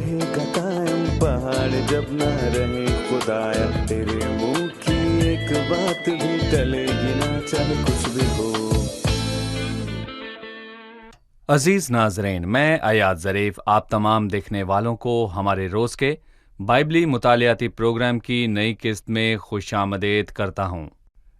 رہے گا قائم پہاڑ جب نہ رہے خدایا، تیرے منہ کی ایک بات بھی ٹلے گی نہ چاہے کچھ بھی ہو۔ عزیز ناظرین، میں ایاد ظریف آپ تمام دیکھنے والوں کو ہمارے روز کے بائبلی مطالعاتی پروگرام کی نئی قسط میں خوش آمدید کرتا ہوں۔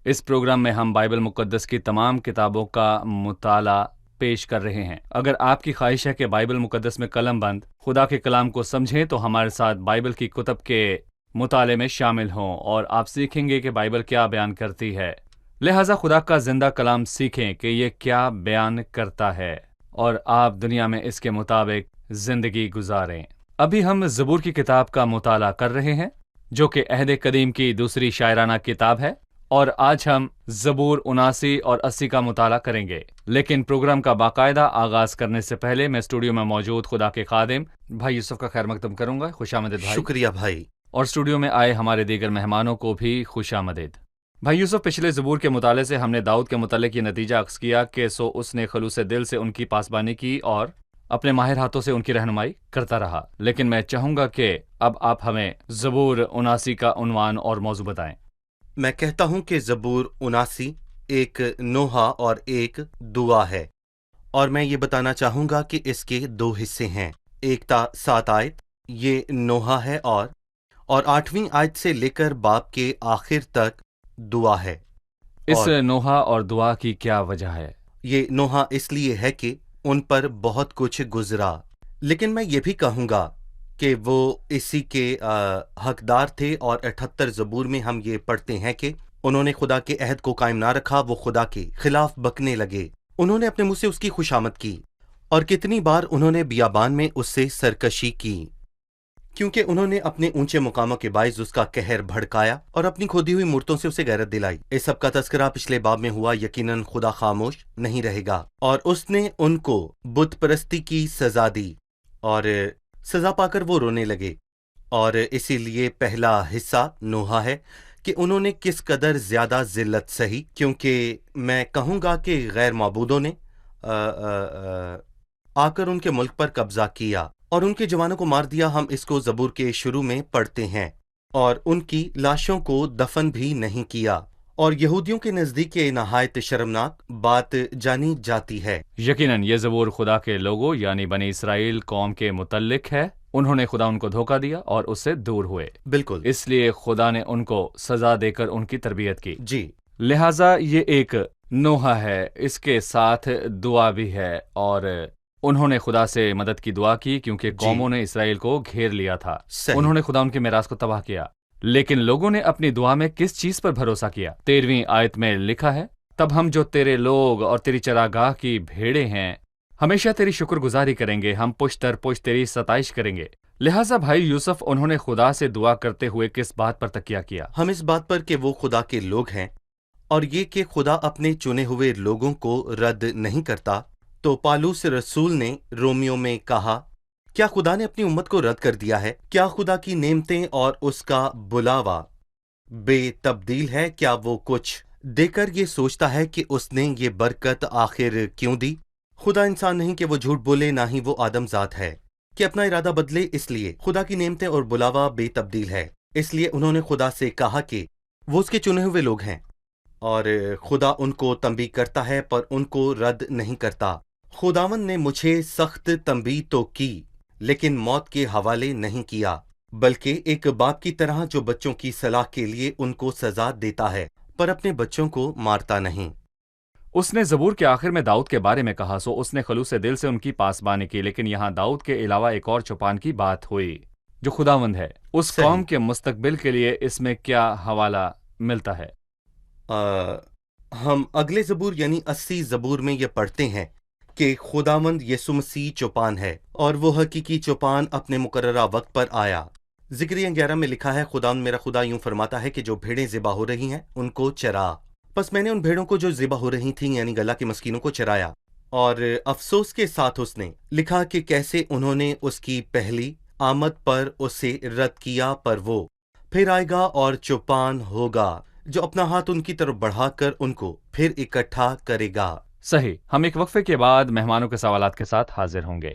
اس پروگرام میں ہم بائبل مقدس کی تمام کتابوں کا مطالعہ پیش کر رہے ہیں۔ اگر آپ کی خواہش ہے کہ بائبل مقدس میں قلم بند خدا کے کلام کو سمجھیں تو ہمارے ساتھ بائبل کی کتب کے مطالعے میں شامل ہوں اور آپ سیکھیں گے کہ بائبل کیا بیان کرتی ہے۔ لہٰذا خدا کا زندہ کلام سیکھیں کہ یہ کیا بیان کرتا ہے اور آپ دنیا میں اس کے مطابق زندگی گزاریں۔ ابھی ہم زبور کی کتاب کا مطالعہ کر رہے ہیں جو کہ عہد قدیم کی دوسری شاعرانہ کتاب ہے، اور آج ہم زبور 79 اور 80 کا مطالعہ کریں گے۔ لیکن پروگرام کا باقاعدہ آغاز کرنے سے پہلے میں اسٹوڈیو میں موجود خدا کے خادم بھائی یوسف کا خیر مقدم کروں گا۔ خوش آمدید بھائی۔ شکریہ بھائی۔ اور اسٹوڈیو میں آئے ہمارے دیگر مہمانوں کو بھی خوش آمدید۔ بھائی یوسف، پچھلے زبور کے مطالعے سے ہم نے داؤد کے متعلق یہ نتیجہ اخذ کیا کہ اس نے خلوص دل سے ان کی پاسبانی کی اور اپنے ماہر ہاتھوں سے ان کی رہنمائی کرتا رہا۔ لیکن میں چاہوں گا کہ اب آپ ہمیں زبور 79 کا عنوان اور موضوع بتائیں۔ میں کہتا ہوں کہ زبور 79 ایک نوحہ اور ایک دعا ہے، اور میں یہ بتانا چاہوں گا کہ اس کے 2 حصے ہیں۔ 1 تا 7 آیت یہ نوحہ ہے، اور 8ویں آیت سے لے کر باب کے آخر تک دعا ہے۔ اس نوحہ اور دعا کی کیا وجہ ہے؟ یہ نوحہ اس لیے ہے کہ ان پر بہت کچھ گزرا، لیکن میں یہ بھی کہوں گا کہ وہ اسی کے حقدار تھے، اور 78 زبور میں ہم یہ پڑھتے ہیں کہ انہوں نے خدا کے عہد کو قائم نہ رکھا، وہ خدا کے خلاف بکنے لگے، انہوں نے اپنے منہ سے اس کی خوشامد کی، اور کتنی بار انہوں نے بیابان میں اس سے سرکشی کی، کیونکہ انہوں نے اپنے اونچے مقاموں کے باعث اس کا قہر بھڑکایا اور اپنی کھودی ہوئی مورتوں سے اسے غیرت دلائی۔ اس سب کا تذکرہ پچھلے باب میں ہوا۔ یقیناً خدا خاموش نہیں رہے گا، اور اس نے ان کو بت پرستی کی سزا دی، اور سزا پا کر وہ رونے لگے، اور اسی لیے پہلا حصہ نوحہ ہے کہ انہوں نے کس قدر زیادہ ذلت سہی، کیونکہ میں کہوں گا کہ غیر معبودوں نے آ کر ان کے ملک پر قبضہ کیا اور ان کے جوانوں کو مار دیا۔ ہم اس کو زبور کے شروع میں پڑھتے ہیں، اور ان کی لاشوں کو دفن بھی نہیں کیا، اور یہودیوں کے نزدیک یہ نہایت شرمناک بات جانی جاتی ہے۔ یقیناً یہ زبور خدا کے لوگوں یعنی بنی اسرائیل قوم کے متعلق ہے۔ انہوں نے خدا ان کو دھوکہ دیا اور اس سے دور ہوئے، بالکل، اس لیے خدا نے ان کو سزا دے کر ان کی تربیت کی۔ جی، لہٰذا یہ ایک نوحہ ہے، اس کے ساتھ دعا بھی ہے، اور انہوں نے خدا سے مدد کی دعا کی کیونکہ قوموں نے اسرائیل کو گھیر لیا تھا۔ صحیح۔ انہوں نے خدا ان کے میراث کو تباہ کیا، لیکن لوگوں نے اپنی دعا میں کس چیز پر بھروسہ کیا؟ 13ویں آیت میں لکھا ہے، تب ہم جو تیرے لوگ اور تیری چراگاہ کی بھیڑیں ہیں ہمیشہ تیری شکر گزاری کریں گے، ہم پشت در پشت تیری ستائش کریں گے۔ لہٰذا بھائی یوسف، انہوں نے خدا سے دعا کرتے ہوئے کس بات پر تکیہ کیا؟ ہم اس بات پر کہ وہ خدا کے لوگ ہیں، اور یہ کہ خدا اپنے چنے ہوئے لوگوں کو رد نہیں کرتا۔ تو پالوس رسول نے رومیو میں کہا، کیا خدا نے اپنی امت کو رد کر دیا ہے؟ کیا خدا کی نعمتیں اور اس کا بلاوا بے تبدیل ہے؟ کیا وہ کچھ دے کر یہ سوچتا ہے کہ اس نے یہ برکت آخر کیوں دی؟ خدا انسان نہیں کہ وہ جھوٹ بولے، نہ ہی وہ آدم ذات ہے کہ اپنا ارادہ بدلے۔ اس لیے خدا کی نعمتیں اور بلاوا بے تبدیل ہے۔ اس لیے انہوں نے خدا سے کہا کہ وہ اس کے چنے ہوئے لوگ ہیں، اور خدا ان کو تنبیہ کرتا ہے پر ان کو رد نہیں کرتا۔ خداوند نے مجھے سخت تنبیہ تو کی، لیکن موت کے حوالے نہیں کیا، بلکہ ایک باپ کی طرح جو بچوں کی صلاح کے لیے ان کو سزا دیتا ہے، پر اپنے بچوں کو مارتا نہیں۔ اس نے زبور کے آخر میں داؤد کے بارے میں کہا، سو اس نے خلوص دل سے ان کی پاسبانی کی، لیکن یہاں داؤد کے علاوہ ایک اور چوپان کی بات ہوئی جو خداوند ہے۔ اس صحیح۔ قوم کے مستقبل کے لیے اس میں کیا حوالہ ملتا ہے؟ ہم اگلے زبور یعنی 80 زبور میں یہ پڑھتے ہیں کہ خداوند یسوع مسیح چوپان ہے، اور وہ حقیقی چوپان اپنے مقررہ وقت پر آیا۔ ذکریہ 11 میں لکھا ہے، خداوند میرا خدا یوں فرماتا ہے کہ جو بھیڑیں ذبح ہو رہی ہیں ان کو چرا۔ پس میں نے ان بھیڑوں کو جو ذبح ہو رہی تھیں یعنی گلہ کے مسکینوں کو چرایا، اور افسوس کے ساتھ اس نے لکھا کہ کیسے انہوں نے اس کی پہلی آمد پر اسے رد کیا، پر وہ پھر آئے گا اور چوپان ہوگا جو اپنا ہاتھ ان کی طرف بڑھا کر ان کو پھر اکٹھا کرے گا۔ صحیح۔ ہم ایک وقفے کے بعد مہمانوں کے سوالات کے ساتھ حاضر ہوں گے۔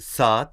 7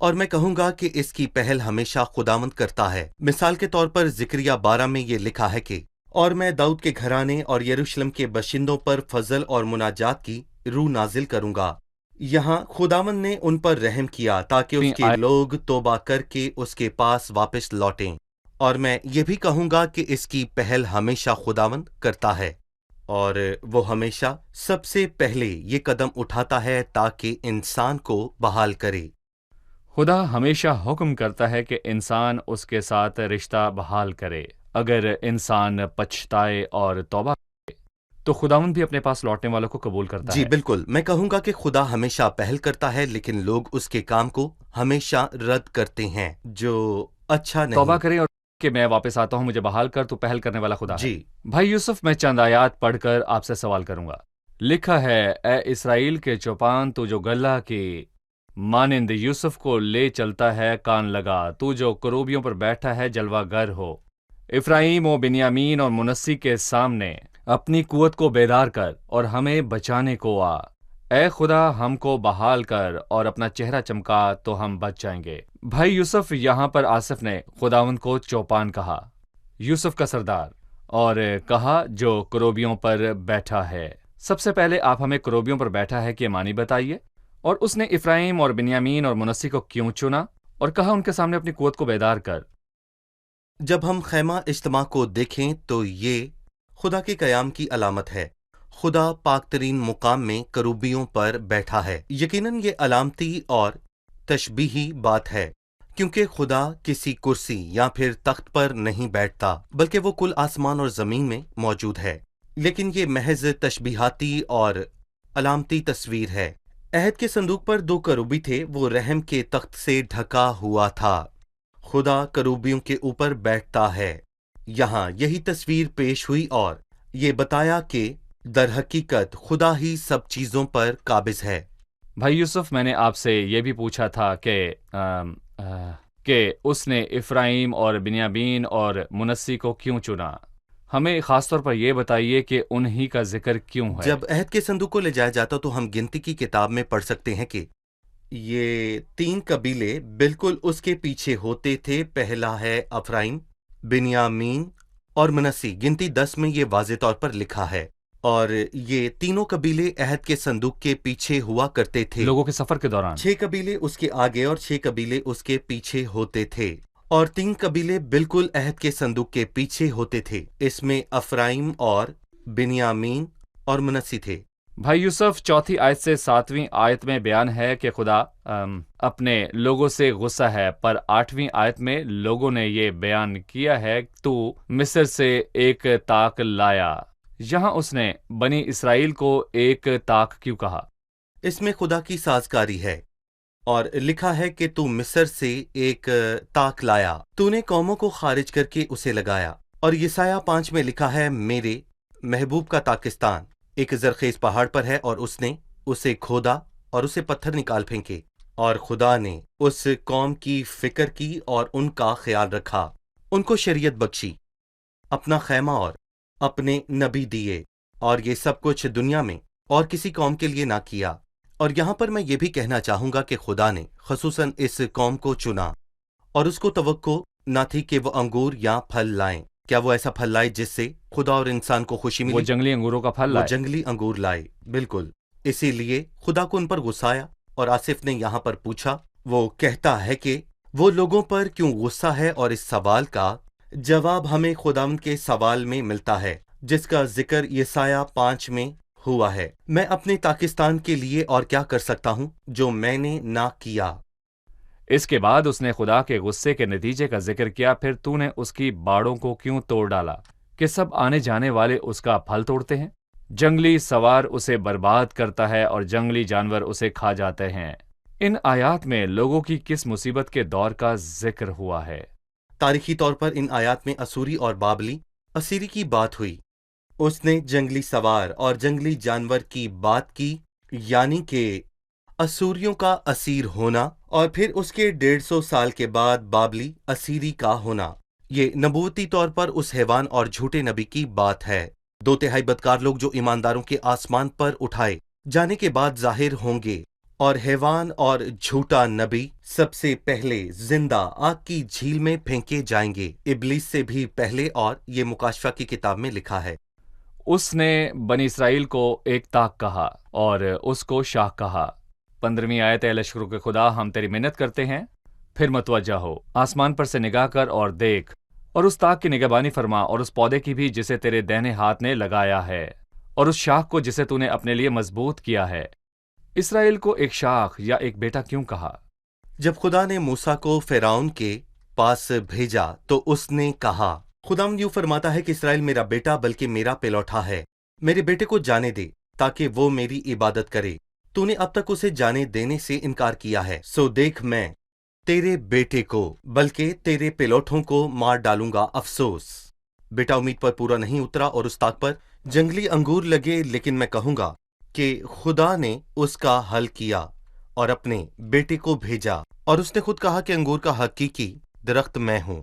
اور میں کہوں گا کہ اس کی پہل ہمیشہ خداوند کرتا ہے۔ مثال کے طور پر زکریا 12 میں یہ لکھا ہے کہ اور میں داؤد کے گھرانے اور یروشلم کے باشندوں پر فضل اور مناجات کی روح نازل کروں گا۔ یہاں خداوند نے ان پر رحم کیا تاکہ اس کے لوگ توبہ کر کے اس کے پاس واپس لوٹیں، اور میں یہ بھی کہوں گا کہ اس کی پہل ہمیشہ خداوند کرتا ہے، اور وہ ہمیشہ سب سے پہلے یہ قدم اٹھاتا ہے تاکہ انسان کو بحال کرے۔ خدا ہمیشہ حکم کرتا ہے کہ انسان اس کے ساتھ رشتہ بحال کرے۔ اگر انسان پچھتائے اور توبہ کرے تو خداوند بھی اپنے پاس لوٹنے والوں کو قبول کرتا جی ہے۔ بالکل، میں کہوں گا کہ خدا ہمیشہ پہل کرتا ہے، لیکن لوگ اس کے کام کو ہمیشہ رد کرتے ہیں، جو اچھا نہیں۔ توبہ کریں اور کہ میں واپس آتا ہوں، مجھے بحال کر، تو پہل کرنے والا خدا ہے۔ جی بھائی یوسف، میں چند آیات پڑھ کر آپ سے سوال کروں گا۔ لکھا ہے، اے اسرائیل کے چوپان، تو جو گلہ کی مانند یوسف کو لے چلتا ہے، کان لگا، تو جو کروبیوں پر بیٹھا ہے، جلوہ گر ہو۔ افرایم و بنیامین اور منسی کے سامنے اپنی قوت کو بیدار کر اور ہمیں بچانے کو آ۔ اے خدا، ہم کو بحال کر اور اپنا چہرہ چمکا تو ہم بچ جائیں گے۔ بھائی یوسف، یہاں پر آصف نے خداوند کو چوپان کہا، یوسف کا سردار، اور کہا جو کروبیوں پر بیٹھا ہے۔ سب سے پہلے آپ ہمیں کروبیوں پر بیٹھا ہے کہ معنی بتائیے، اور اس نے افرایم اور بنیامین اور منسی کو کیوں چنا اور کہا ان کے سامنے اپنی قوت کو بیدار کر؟ جب ہم خیمہ اجتماع کو دیکھیں تو یہ خدا کے قیام کی علامت ہے۔ خدا پاک ترین مقام میں کروبیوں پر بیٹھا ہے۔ یقیناً یہ علامتی اور تشبیہی بات ہے، کیونکہ خدا کسی کرسی یا پھر تخت پر نہیں بیٹھتا، بلکہ وہ کل آسمان اور زمین میں موجود ہے۔ لیکن یہ محض تشبیہاتی اور علامتی تصویر ہے۔ عہد کے صندوق پر 2 کروبی تھے، وہ رحم کے تخت سے ڈھکا ہوا تھا۔ خدا کروبیوں کے اوپر بیٹھتا ہے۔ یہاں یہی تصویر پیش ہوئی اور یہ بتایا کہ در حقیقت خدا ہی سب چیزوں پر قابض ہے۔ بھائی یوسف، میں نے آپ سے یہ بھی پوچھا تھا کہ اس نے افرایم اور بنیامین اور منسی کو کیوں چنا؟ ہمیں خاص طور پر یہ بتائیے کہ انہی کا ذکر کیوں ہے؟ جب عہد کے صندوق کو لے جایا جاتا تو ہم گنتی کی کتاب میں پڑھ سکتے ہیں کہ یہ 3 قبیلے بالکل اس کے پیچھے ہوتے تھے۔ پہلا ہے افرایم، بنیامین اور منسی۔ گنتی 10 میں یہ واضح طور پر لکھا ہے، اور یہ تینوں قبیلے عہد کے صندوق کے پیچھے ہوا کرتے تھے۔ لوگوں کے سفر کے دوران 6 قبیلے اس کے آگے اور 6 قبیلے اس کے پیچھے ہوتے تھے، اور 3 قبیلے بالکل عہد کے صندوق کے پیچھے ہوتے تھے۔ اس میں افرایم اور بنیامین اور منسی تھے۔ بھائی یوسف، 4 آیت سے 7ویں آیت میں بیان ہے کہ خدا اپنے لوگوں سے غصہ ہے، پر 8ویں آیت میں لوگوں نے یہ بیان کیا ہے تو مصر سے ایک طاق لایا۔ یہاں اس نے بنی اسرائیل کو ایک طاق کیوں کہا؟ اس میں خدا کی سازگاری ہے، اور لکھا ہے کہ تو مصر سے ایک طاق لایا، تو نے قوموں کو خارج کر کے اسے لگایا۔ اور یسایہ 5 میں لکھا ہے، میرے محبوب کا طاقستان ایک زرخیز پہاڑ پر ہے، اور اس نے اسے کھودا اور اسے پتھر نکال پھینکے۔ اور خدا نے اس قوم کی فکر کی اور ان کا خیال رکھا، ان کو شریعت بخشی، اپنا خیمہ اور اپنے نبی دیے، اور یہ سب کچھ دنیا میں اور کسی قوم کے لیے نہ کیا۔ اور یہاں پر میں یہ بھی کہنا چاہوں گا کہ خدا نے خصوصاً اس قوم کو چنا، اور اس کو توقع نہ تھی کہ وہ انگور یا پھل لائیں۔ کیا وہ ایسا پھل لائے جس سے خدا اور انسان کو خوشی ملی؟ وہ جنگلی انگوروں کا پھل وہ لائے۔ جنگلی انگور لائے، بالکل۔ اسی لیے خدا کو ان پر غصہ آیا، اور آصف نے یہاں پر پوچھا، وہ کہتا ہے کہ وہ لوگوں پر کیوں غصہ ہے، اور اس سوال کا جواب ہمیں خداوند کے سوال میں ملتا ہے، جس کا ذکر یسایہ 5 میں ہوا ہے۔ میں اپنے پاکستان کے لیے اور کیا کر سکتا ہوں جو میں نے نہ کیا؟ اس کے بعد اس نے خدا کے غصے کے نتیجے کا ذکر کیا، پھر تو نے اس کی باڑوں کو کیوں توڑ ڈالا کہ سب آنے جانے والے اس کا پھل توڑتے ہیں؟ جنگلی سوار اسے برباد کرتا ہے اور جنگلی جانور اسے کھا جاتے ہیں۔ ان آیات میں لوگوں کی کس مصیبت کے دور کا ذکر ہوا ہے؟ تاریخی طور پر ان آیات میں اسوری اور بابلی اسیری کی بات ہوئی۔ اس نے جنگلی سوار اور جنگلی جانور کی بات کی، یعنی کہ اسوریوں کا اسیر ہونا، اور پھر اس کے 150 سال کے بعد بابلی اسیری کا ہونا۔ یہ نبوتی طور پر اس حیوان اور جھوٹے نبی کی بات ہے۔ 2 تہائی بدکار لوگ جو ایمانداروں کے آسمان پر اٹھائے جانے کے بعد ظاہر ہوں گے، اور حیوان اور جھوٹا نبی سب سے پہلے زندہ آگ کی جھیل میں پھینکے جائیں گے، ابلیس سے بھی پہلے، اور یہ مکاشفہ کی کتاب میں لکھا ہے۔ اس نے بنی اسرائیل کو ایک طاق کہا اور اس کو شاخ کہا۔ 15ویں آیت ہے، لشکروں کے خدا ہم تیری منت کرتے ہیں، پھر متوجہ ہو، آسمان پر سے نگاہ کر اور دیکھ، اور اس طاق کی نگہبانی فرما، اور اس پودے کی بھی جسے تیرے دہنے ہاتھ نے لگایا ہے، اور اس شاخ کو جسے تو نے اپنے لیے مضبوط کیا ہے۔ اسرائیل کو ایک شاخ یا ایک بیٹا کیوں کہا؟ جب خدا نے موسیٰ کو فرعون کے پاس بھیجا تو اس نے کہا، خداوند یوں فرماتا ہے کہ اسرائیل میرا بیٹا بلکہ میرا پلوٹا ہے، میرے بیٹے کو جانے دے تاکہ وہ میری عبادت کرے۔ تو نے اب تک اسے جانے دینے سے انکار کیا ہے، سو دیکھ میں تیرے بیٹے کو بلکہ تیرے پلوٹوں کو مار ڈالوں گا۔ افسوس، بیٹا امید پر پورا نہیں اترا اور اس طاق پر جنگلی انگور لگے، لیکن میں کہوں گا کہ خدا نے اس کا حل کیا اور اپنے بیٹے کو بھیجا، اور اس نے خود کہا کہ انگور کا حقیقی درخت میں ہوں۔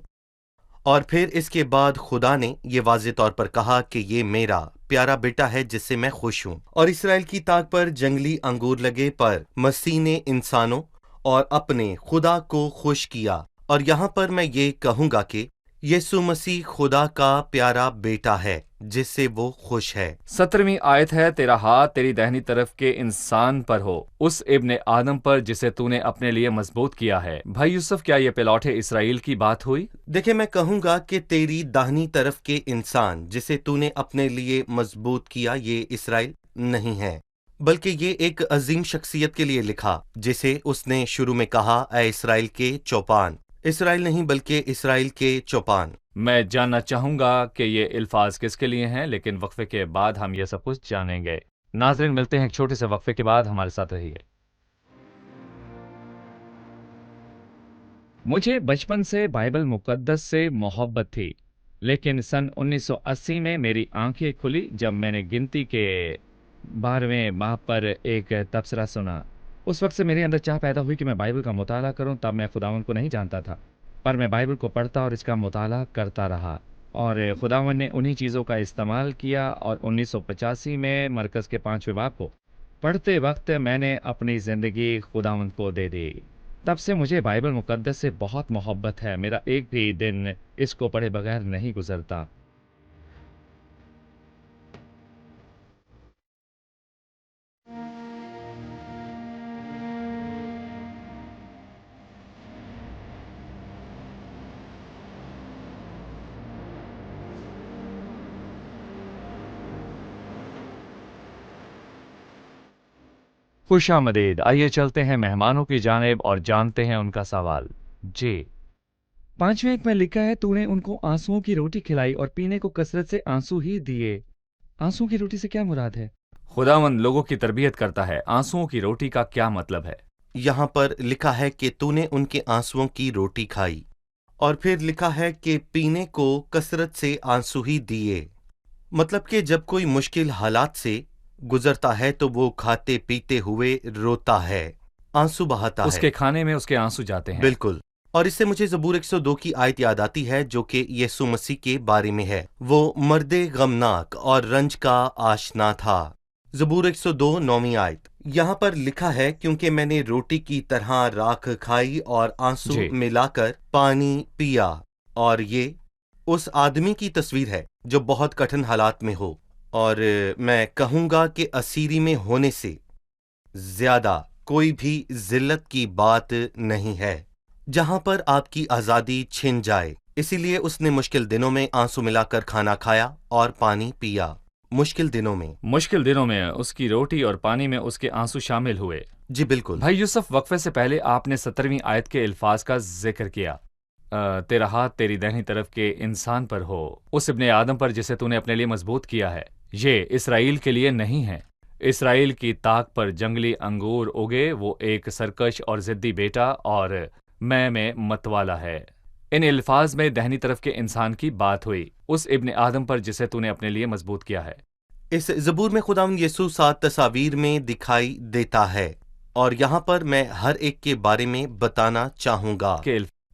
اور پھر اس کے بعد خدا نے یہ واضح طور پر کہا کہ یہ میرا پیارا بیٹا ہے جس سے میں خوش ہوں۔ اور اسرائیل کی طاق پر جنگلی انگور لگے، پر مسیح نے انسانوں اور اپنے خدا کو خوش کیا۔ اور یہاں پر میں یہ کہوں گا کہ یسوع مسیح خدا کا پیارا بیٹا ہے جس سے وہ خوش ہے۔ 17ویں آیت ہے، تیرا ہاتھ تیری دہنی طرف کے انسان پر ہو، اس ابن آدم پر جسے تو نے اپنے لیے مضبوط کیا ہے۔ بھائی یوسف، کیا یہ پلوٹے اسرائیل کی بات ہوئی؟ دیکھیں، میں کہوں گا کہ تیری داہنی طرف کے انسان جسے تو نے اپنے لیے مضبوط کیا، یہ اسرائیل نہیں ہے، بلکہ یہ ایک عظیم شخصیت کے لیے لکھا جسے اس نے شروع میں کہا، اے اسرائیل کے چوپان۔ اسرائیل نہیں بلکہ اسرائیل کے چوپان۔ میں جاننا چاہوں گا کہ یہ الفاظ کس کے لیے ہیں، لیکن وقفے کے بعد ہم یہ سب کچھ جانیں گے۔ ناظرین، ملتے ہیں ایک چھوٹے سے وقفے کے بعد، ہمارے ساتھ رہیے۔ مجھے بچپن سے بائبل مقدس سے محبت تھی، لیکن سن 1980 میں میری آنکھیں کھلی جب میں نے گنتی کے 12ویں باب پر ایک تبصرہ سنا۔ اس وقت سے میرے اندر چاہ پیدا ہوئی کہ میں بائبل کا مطالعہ کروں۔ تب میں خداوند کو نہیں جانتا تھا، پر میں بائبل کو پڑھتا اور اس کا مطالعہ کرتا رہا، اور خداوند نے انہی چیزوں کا استعمال کیا، اور 1985 میں مرکز کے 5ویں باب کو پڑھتے وقت میں نے اپنی زندگی خداوند کو دے دی۔ تب سے مجھے بائبل مقدس سے بہت محبت ہے، میرا ایک بھی دن اس کو پڑھے بغیر نہیں گزرتا۔ خوش آمدید، آئیے چلتے ہیں مہمانوں کی جانب اور جانتے ہیں ان کا سوال۔ جی، 5ویں ایک میں لکھا ہے، تو نے ان کو آنسوؤں کی روٹی کھلائی اور پینے کو کثرت سے آنسو ہی دیے۔ آنسوؤں کی روٹی سے کیا مراد ہے؟ خداوند لوگوں کی تربیت کرتا ہے، آنسوؤں کی روٹی کا کیا مطلب ہے؟ یہاں پر لکھا ہے کہ تو نے ان کے آنسوؤں کی روٹی کھائی، اور پھر لکھا ہے کہ پینے کو کثرت سے آنسو ہی دیے۔ مطلب کہ جب کوئی مشکل حالات سے گزرتا ہے تو وہ کھاتے پیتے ہوئے روتا ہے، آنسو بہاتا ہے، اس کے کھانے میں اس کے آنسو جاتے ہیں۔ بالکل۔ اور اس سے مجھے زبور 102 کی آیت یاد آتی ہے جو کہ یسوع مسیح کے بارے میں ہے، وہ مرد غمناک اور رنج کا آشنا تھا۔ زبور 102 9ویں آیت، یہاں پر لکھا ہے، کیونکہ میں نے روٹی کی طرح راکھ کھائی اور آنسو جی۔ ملا کر پانی پیا۔ اور یہ اس آدمی کی تصویر ہے جو بہت کٹھن حالات میں ہو، اور میں کہوں گا کہ اسیری میں ہونے سے زیادہ کوئی بھی ذلت کی بات نہیں ہے جہاں پر آپ کی آزادی چھن جائے۔ اسی لیے اس نے مشکل دنوں میں آنسو ملا کر کھانا کھایا اور پانی پیا۔ مشکل دنوں میں اس کی روٹی اور پانی میں اس کے آنسو شامل ہوئے۔ جی بالکل۔ بھائی یوسف، وقفے سے پہلے آپ نے 17ویں آیت کے الفاظ کا ذکر کیا، تیرا ہاتھ تیری دہنی طرف کے انسان پر ہو، اس ابن آدم پر جسے تو نے اپنے لیے مضبوط کیا ہے۔ یہ اسرائیل کے لیے نہیں ہے۔ اسرائیل کی طاق پر جنگلی انگور اگے، وہ ایک سرکش اور ضدی بیٹا اور میں متوالا ہے۔ ان الفاظ میں دہنی طرف کے انسان کی بات ہوئی، اس ابن آدم پر جسے تو نے اپنے لیے مضبوط کیا ہے۔ اس زبور میں خداوند یسوع 7 تصاویر میں دکھائی دیتا ہے، اور یہاں پر میں ہر ایک کے بارے میں بتانا چاہوں گا،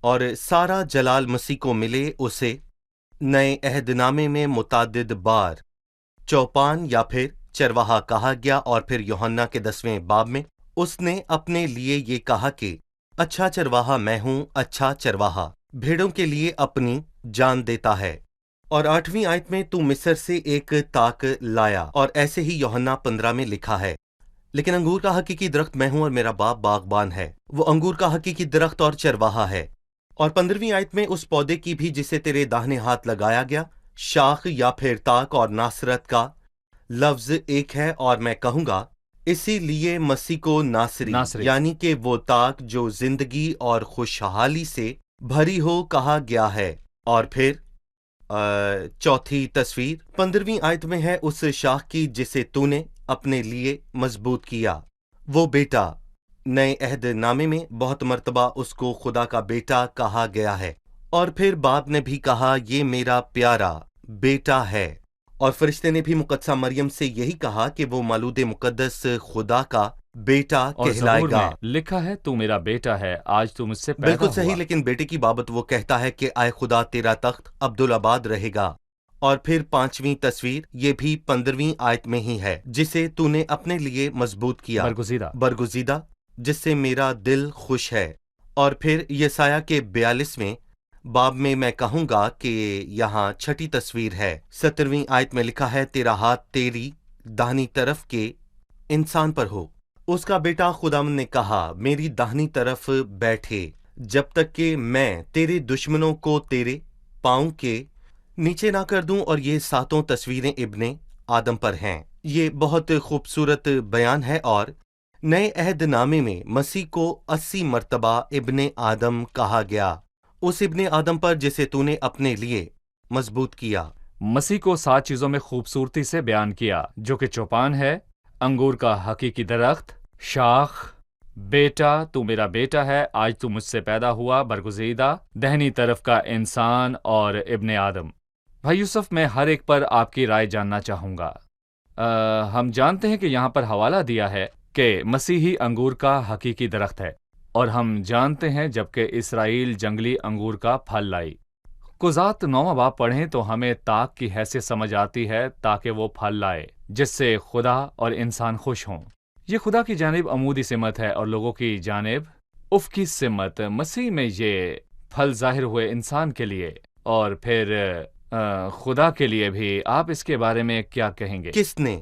اور سارا جلال مسیح کو ملے۔ اسے نئے عہد نامے میں متعدد بار چوپان یا پھر چرواہا کہا گیا، اور پھر یوحنا کے 10ویں باب میں اس نے اپنے لیے یہ کہا کہ اچھا چرواہا میں ہوں، اچھا چرواہا بھیڑوں کے لیے اپنی جان دیتا ہے۔ اور 8ویں آیت میں تو مصر سے ایک تاک لایا، اور ایسے ہی یوحنا 15 میں لکھا ہے، لیکن انگور کا حقیقی درخت میں ہوں اور میرا باپ باغبان ہے، وہ انگور کا حقیقی درخت اور چرواہا ہے۔ اور 15ویں آیت میں اس پودے کی بھی جسے تیرے داہنے ہاتھ لگایا گیا، شاخ یا پھر تاک اور ناصرت کا لفظ ایک ہے، اور میں کہوں گا اسی لیے مسیح کو ناصری یعنی کہ وہ تاک جو زندگی اور خوشحالی سے بھری ہو کہا گیا ہے۔ اور پھر چوتھی تصویر 15ویں آیت میں ہے اس شاخ کی جسے تو نے اپنے لیے مضبوط کیا، وہ بیٹا۔ نئے عہد نامے میں بہت مرتبہ اس کو خدا کا بیٹا کہا گیا ہے، اور پھر باپ نے بھی کہا یہ میرا پیارا بیٹا ہے، اور فرشتے نے بھی مقدسہ مریم سے یہی کہا کہ وہ مولود مقدس خدا کا بیٹا اور کہلائے زبور گا۔ میں لکھا ہے تو میرا بیٹا ہے، آج تو مجھ سے پیدا بالکل صحیح، ہوا۔ لیکن بیٹے کی بابت وہ کہتا ہے کہ اے خدا تیرا تخت عبدالآباد رہے گا۔ اور پھر 5ویں تصویر یہ بھی 15ویں آیت میں ہی ہے، جسے تو نے اپنے لیے مضبوط کیا، برگزیدہ، جس سے میرا دل خوش ہے۔ اور پھر یسایہ کے 42ویں باب میں کہوں گا کہ یہاں چھٹی تصویر ہے، 17ویں آیت میں لکھا ہے تیرا ہاتھ تیری داہنی طرف کے انسان پر ہو۔ اس کا بیٹا خداوند نے کہا میری داہنی طرف بیٹھے جب تک کہ میں تیرے دشمنوں کو تیرے پاؤں کے نیچے نہ کر دوں۔ اور یہ 7 تصویریں ابن آدم پر ہیں۔ یہ بہت خوبصورت بیان ہے، اور نئے عہد نامے میں مسیح کو 80 مرتبہ ابن آدم کہا گیا، اس ابن آدم پر جسے تو نے اپنے لیے مضبوط کیا۔ مسیح کو 7 چیزوں میں خوبصورتی سے بیان کیا، جو کہ چوپان ہے، انگور کا حقیقی درخت، شاخ، بیٹا، تو میرا بیٹا ہے، آج تو مجھ سے پیدا ہوا، برگزیدہ، دہنی طرف کا انسان، اور ابن آدم۔ بھائی یوسف، میں ہر ایک پر آپ کی رائے جاننا چاہوں گا۔ ہم جانتے ہیں کہ یہاں پر حوالہ دیا ہے کہ مسیحی انگور کا حقیقی درخت ہے، اور ہم جانتے ہیں جبکہ اسرائیل جنگلی انگور کا پھل لائی۔ قضات 9واں باب پڑھیں تو ہمیں تاک کی حیثیت سمجھ آتی ہے تاکہ وہ پھل لائے جس سے خدا اور انسان خوش ہوں۔ یہ خدا کی جانب عمودی سمت ہے اور لوگوں کی جانب افقی سمت۔ مسیح میں یہ پھل ظاہر ہوئے انسان کے لیے اور پھر خدا کے لیے بھی۔ آپ اس کے بارے میں کیا کہیں گے؟ کس نے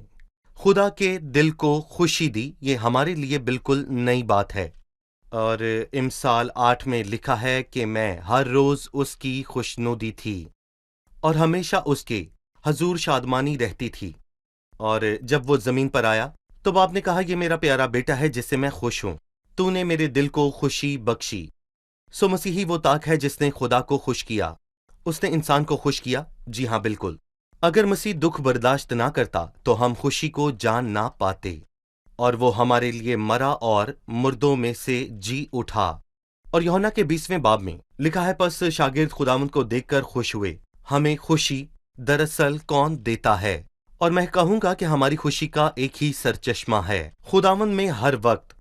خدا کے دل کو خوشی دی؟ یہ ہمارے لیے بالکل نئی بات ہے، اور امثال 8 میں لکھا ہے کہ میں ہر روز اس کی خوشنودی تھی اور ہمیشہ اس کے حضور شادمانی رہتی تھی۔ اور جب وہ زمین پر آیا تو باپ نے کہا یہ میرا پیارا بیٹا ہے جس سے میں خوش ہوں، تو نے میرے دل کو خوشی بخشی۔ سو مسیحی وہ تاک ہے جس نے خدا کو خوش کیا، اس نے انسان کو خوش کیا۔ جی ہاں بالکل، اگر مسیح دکھ برداشت نہ کرتا تو ہم خوشی کو جان نہ پاتے، اور وہ ہمارے لیے مرا اور مردوں میں سے جی اٹھا۔ اور یوحنا کے 20ویں باب میں لکھا ہے پس شاگرد خداوند کو دیکھ کر خوش ہوئے۔ ہمیں خوشی دراصل کون دیتا ہے؟ اور میں کہوں گا کہ ہماری خوشی کا ایک ہی سرچشمہ ہے، خداوند میں ہر وقت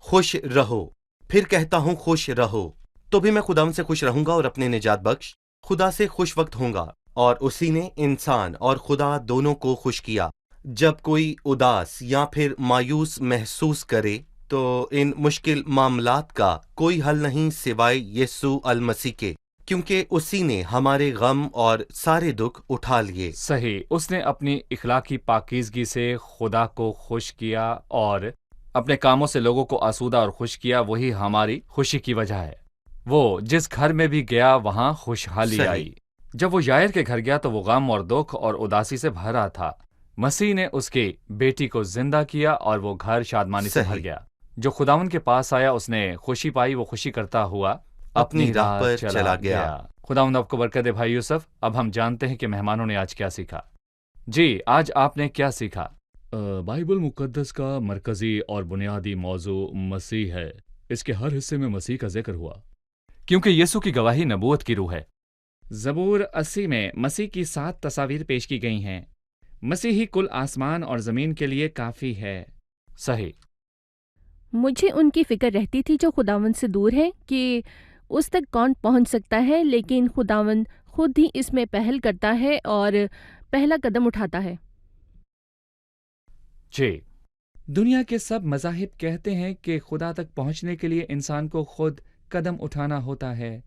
خوش رہو۔ پھر کہتا ہوں خوش رہو، تو بھی میں خداوند سے خوش رہوں گا اور اپنے نجات بخش خدا سے خوش وقت ہوں گا۔ اور اسی نے انسان اور خدا دونوں کو خوش کیا۔ جب کوئی اداس یا پھر مایوس محسوس کرے تو ان مشکل معاملات کا کوئی حل نہیں سوائے یسوع المسیح کے، کیونکہ اسی نے ہمارے غم اور سارے دکھ اٹھا لیے۔ صحیح، اس نے اپنی اخلاقی پاکیزگی سے خدا کو خوش کیا اور اپنے کاموں سے لوگوں کو آسودہ اور خوش کیا۔ وہی ہماری خوشی کی وجہ ہے۔ وہ جس گھر میں بھی گیا وہاں خوشحالی صحیح۔ آئی۔ جب وہ یائر کے گھر گیا تو وہ غم اور دکھ اور اداسی سے بھرا تھا۔ مسیح نے اس کی بیٹی کو زندہ کیا اور وہ گھر شادمانی سے بھر گیا۔ جو خداوند کے پاس آیا اس نے خوشی پائی، وہ خوشی کرتا ہوا اپنی راہ پر چلا گیا۔ خداوند آپ کو برکت دے بھائی یوسف۔ اب ہم جانتے ہیں کہ مہمانوں نے آج کیا سیکھا۔ جی، آج آپ نے کیا سیکھا؟ بائبل مقدس کا مرکزی اور بنیادی موضوع مسیح ہے۔ اس کے ہر حصے میں مسیح کا ذکر ہوا کیونکہ یسوع کی گواہی نبوت کی روح ہے۔ زبور 80 میں مسیح کی 7 تصاویر پیش کی گئی ہیں۔ مسیح ہی کل آسمان اور زمین کے لیے کافی ہے۔ صحیح۔ مجھے ان کی فکر رہتی تھی جو خداوند سے دور ہے کہ اس تک کون پہنچ سکتا ہے، لیکن خداوند خود ہی اس میں پہل کرتا ہے اور پہلا قدم اٹھاتا ہے۔ جی، دنیا کے سب مذاہب کہتے ہیں کہ خدا تک پہنچنے کے لیے انسان کو خود قدم اٹھانا ہوتا ہے،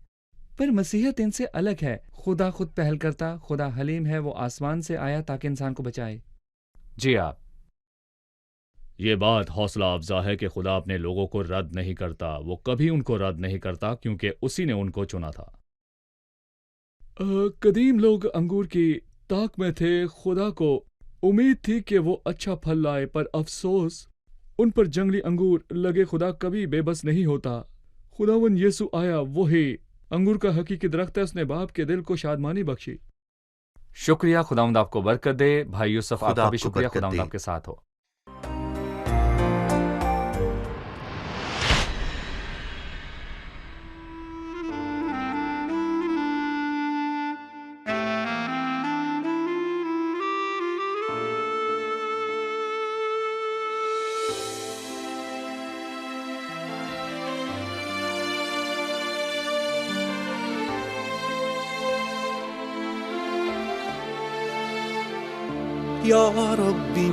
پر مسیحیت ان سے الگ ہے۔ خدا خود پہل کرتا، خدا حلیم ہے، وہ آسمان سے آیا تاکہ انسان کو بچائے۔ جی آپ، یہ بات حوصلہ افزا ہے کہ خدا اپنے لوگوں کو رد نہیں کرتا، وہ کبھی ان کو رد نہیں کرتا کیونکہ اسی نے ان کو چنا تھا۔ قدیم لوگ انگور کی تاک میں تھے، خدا کو امید تھی کہ وہ اچھا پھل لائے، پر افسوس ان پر جنگلی انگور لگے۔ خدا کبھی بے بس نہیں ہوتا۔ خداوند یسوع آیا، وہی انگور کا حقیقی درخت ہے، اس نے باپ کے دل کو شادمانی بخشی۔ شکریہ، خداوند آپ کو برکت دے۔ بھائی یوسف، آپ کا بھی شکریہ، خداوند آپ کے ساتھ ہو۔ یا ربی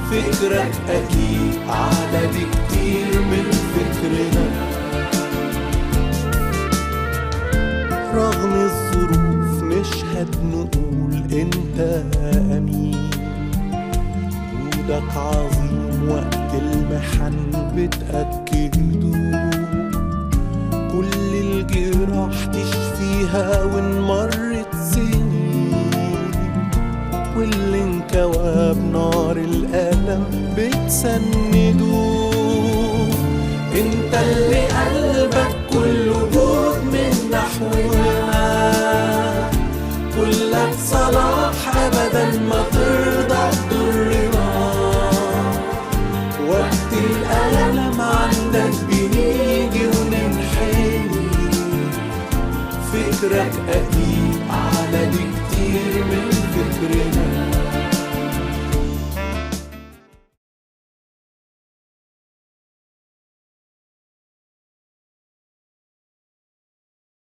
فكرك أكيد أعلى بكتير من فكرنا، رغم الظروف مش هنقول أنت أمين، وجودك عظيم وقت المحن بتأكده، كل الجراح تشفيها وإن مرت سنين، واللي انكوى بنار الألم بتسنده، انت اللي قلبك كله جود من نحونا، كلك صلاح أبدا ما ترضى تضرنا، وقت الألم عندك بنيجي وننحني، فكرك أكيد أعلى بكتير من فكرنا.